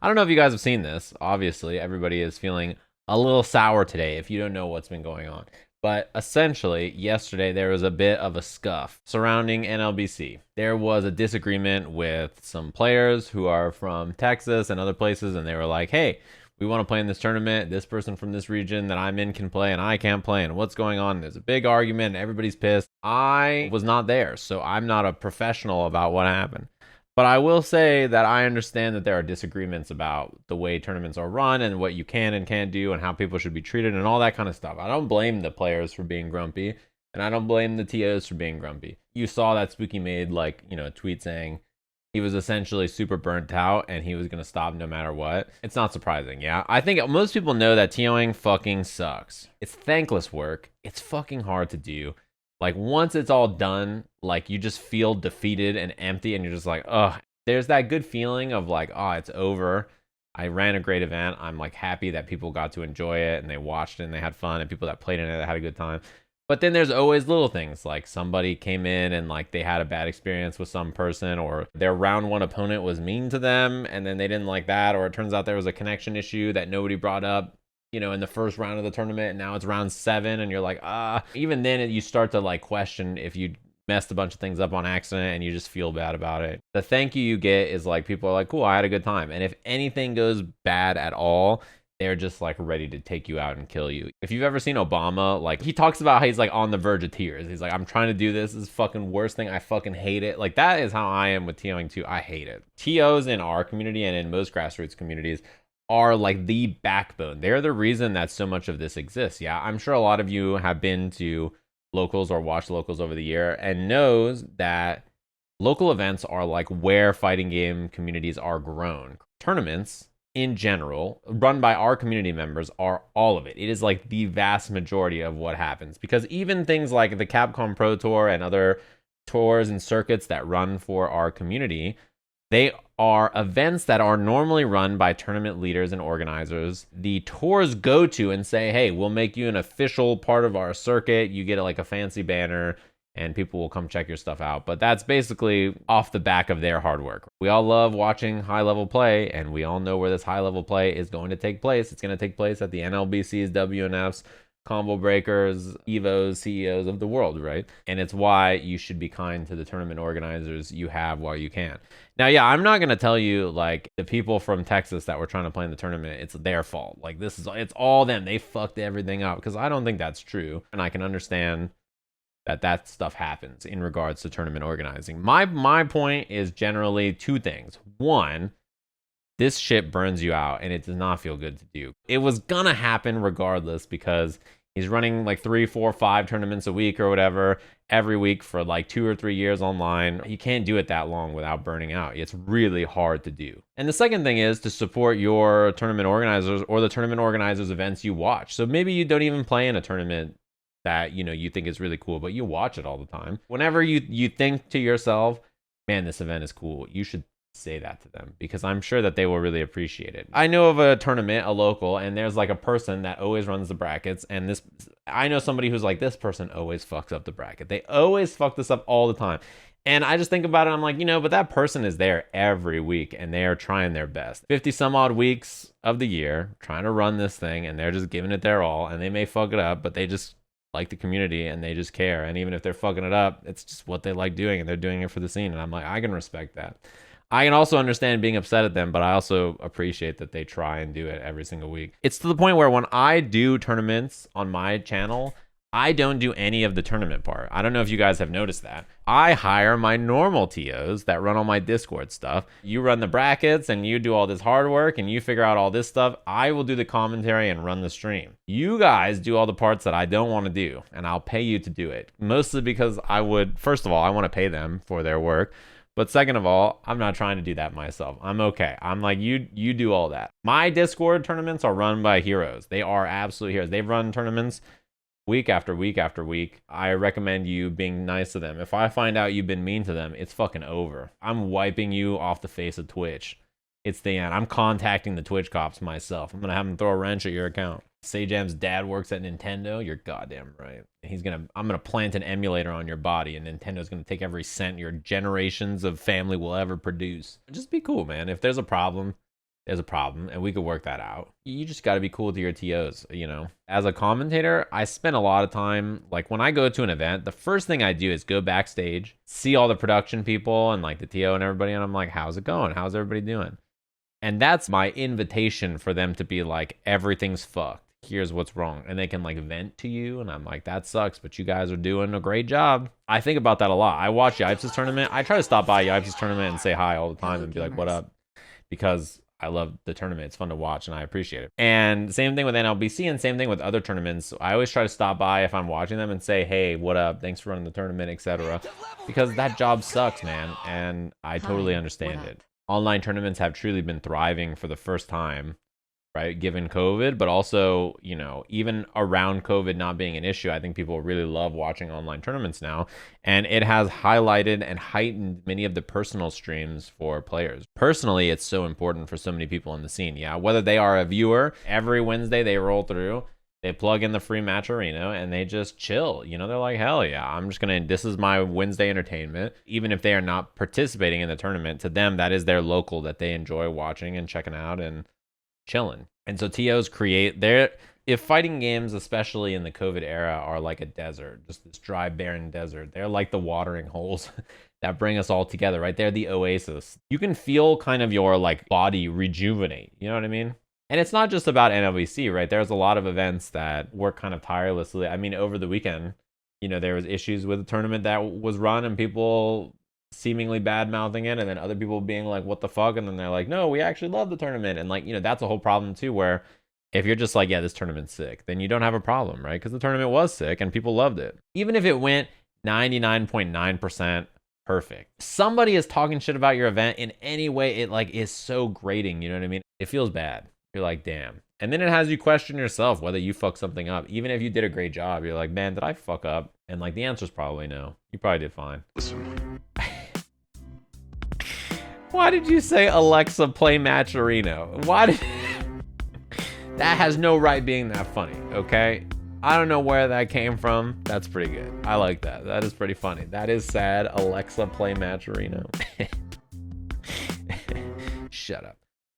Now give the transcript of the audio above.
I don't know if you guys have seen this. Obviously, everybody is feeling a little sour today if you don't know what's been going on. But essentially, yesterday there was a bit of a scuff surrounding NLBC. There was a disagreement with some players who are from Texas and other places, and they were like, hey, we want to play in this tournament. This person from this region that I'm in can play, and I can't play. And what's going on? There's a big argument, and everybody's pissed. I was not there, so I'm not a professional about what happened. But I will say that I understand that there are disagreements about the way tournaments are run and what you can and can't do and how people should be treated and all that kind of stuff. I don't blame the players for being grumpy, and I don't blame the TOs for being grumpy. You saw that Spooky made a tweet saying he was essentially super burnt out and he was going to stop no matter what. It's not surprising, yeah? I think most people know that TOing fucking sucks. It's thankless work. It's fucking hard to do. Like, once it's all done, like, you just feel defeated and empty, and you're just like, ugh. There's that good feeling of like, oh, it's over. I ran a great event. I'm like happy that people got to enjoy it and they watched it and they had fun, and people that played in it had a good time. But then there's always little things, like somebody came in and like they had a bad experience with some person, or their round one opponent was mean to them and then they didn't like that, or it turns out there was a connection issue that nobody brought up in the first round of the tournament, and now it's round 7, and you're like, even then you start to like question if you messed a bunch of things up on accident and you just feel bad about it. The thank you get is like, people are like, cool, I had a good time. And if anything goes bad at all, they're just like ready to take you out and kill you. If you've ever seen Obama, like, he talks about how he's like on the verge of tears. He's like, I'm trying to do this. This is fucking worst thing. I fucking hate it. Like, that is how I am with TOing too. I hate it. TOs in our community and in most grassroots communities are like the backbone. They're the reason that so much of this exists. Yeah, I'm sure a lot of you have been to locals or watched locals over the year and knows that local events are like where fighting game communities are grown. Tournaments in general, run by our community members, are all of it. It is like the vast majority of what happens, because even things like the Capcom Pro Tour and other tours and circuits that run for our community, they are events that are normally run by tournament leaders and organizers. The tours go to and say, hey, we'll make you an official part of our circuit. You get like a fancy banner and people will come check your stuff out. But that's basically off the back of their hard work. We all love watching high level play, and we all know where this high level play is going to take place. It's going to take place at the NLBC's, WNF's, combo breakers, EVOs, CEOs of the world, right? And it's why you should be kind to the tournament organizers you have while you can. Now, yeah, I'm not going to tell you like the people from Texas that were trying to play in the tournament, it's their fault. Like, it's all them. They fucked everything up, because I don't think that's true. And I can understand that stuff happens in regards to tournament organizing. My point is generally two things. One, this shit burns you out and it does not feel good to do. It was gonna happen regardless, because he's running like 3, 4, 5 tournaments a week or whatever every week for like 2 or 3 years online. You can't do it that long without burning out. It's really hard to do. And the second thing is to support your tournament organizers or the tournament organizers events you watch. So maybe you don't even play in a tournament that you think is really cool, but you watch it all the time. Whenever you think to yourself, man, this event is cool, you should say that to them, because I'm sure that they will really appreciate it. I know of a tournament, a local, and there's like a person that always runs the brackets, and I know somebody who's like, this person always fucks up the bracket. They always fuck this up all the time. And I just think about it, I'm like, but that person is there every week and they are trying their best. 50 some odd weeks of the year trying to run this thing, and they're just giving it their all, and they may fuck it up, but they just like the community and they just care. And even if they're fucking it up, it's just what they like doing, and they're doing it for the scene. And I'm like, I can respect that. I can also understand being upset at them, but I also appreciate that they try and do it every single week. It's to the point where when I do tournaments on my channel, I don't do any of the tournament part. I don't know if you guys have noticed that. I hire my normal TOs that run all my Discord stuff. You run the brackets and you do all this hard work and you figure out all this stuff. I will do the commentary and run the stream. You guys do all the parts that I don't want to do, and I'll pay you to do it. Mostly because first of all, I want to pay them for their work. But second of all, I'm not trying to do that myself. I'm okay. I'm like, you do all that. My Discord tournaments are run by heroes. They are absolute heroes. They've run tournaments week after week after week. I recommend you being nice to them. If I find out you've been mean to them, it's fucking over. I'm wiping you off the face of Twitch. It's the end. I'm contacting the Twitch cops myself. I'm gonna have them throw a wrench at your account. Sajam's dad works at Nintendo. You're goddamn right. I'm gonna plant an emulator on your body, and Nintendo's gonna take every cent your generations of family will ever produce. Just be cool, man. If there's a problem, there's a problem and we could work that out. You just got to be cool with your TOs, you know. As a commentator, I spend a lot of time, like when I go to an event, the first thing I do is go backstage, see all the production people and like the TO and everybody, and I'm like, how's it going? How's everybody doing? And that's my invitation for them to be like, everything's fucked. Here's what's wrong. And they can like vent to you. And I'm like, that sucks, but you guys are doing a great job. I think about that a lot. I watch Yipes' tournament. I try to stop by Yipes' tournament and say hi all the time and be like, what up? Because I love the tournament. It's fun to watch and I appreciate it. And same thing with NLBC and same thing with other tournaments. I always try to stop by if I'm watching them and say, hey, what up? Thanks for running the tournament, etc. Because that job sucks, man. And I totally understand it. Online tournaments have truly been thriving for the first time, right, given COVID, but also, you know, even around COVID not being an issue, I think people really love watching online tournaments now, and it has highlighted and heightened many of the personal streams for players. Personally, it's so important for so many people in the scene, yeah, whether they are a viewer, every Wednesday they roll through, they plug in the free match arena and they just chill. You know, they're like, hell yeah, I'm just gonna, this is my Wednesday entertainment. Even if they are not participating in the tournament, to them, that is their local that they enjoy watching and checking out and chilling. And so TOs create their, if fighting games, especially in the COVID era, are like a desert, just this dry, barren desert, they're like the watering holes that bring us all together, right? They're the oasis. You can feel kind of your like body rejuvenate, you know what I mean? And it's not just about NLBC, right? There's a lot of events that work kind of tirelessly. I mean, over the weekend, you know, there was issues with a tournament that was run and people seemingly bad mouthing it, and then other people being like, what the fuck? And then they're like, no, we actually love the tournament. And like, you know, that's a whole problem too, where if you're just like, yeah, this tournament's sick, then you don't have a problem, right? Because the tournament was sick and people loved it. Even if it went 99.9% perfect, somebody is talking shit about your event in any way, it like is so grating, you know what I mean? It feels bad. You're like, damn. And then it has you question yourself whether you fuck something up. Even if you did a great job, you're like, man, did I fuck up? And like the answer is probably no. You probably did fine. Why did you say Alexa play match arena? Why did that has no right being that funny, okay? I don't know where that came from. That's pretty good. I like that. That is pretty funny. That is sad. Alexa play match arena. Shut up.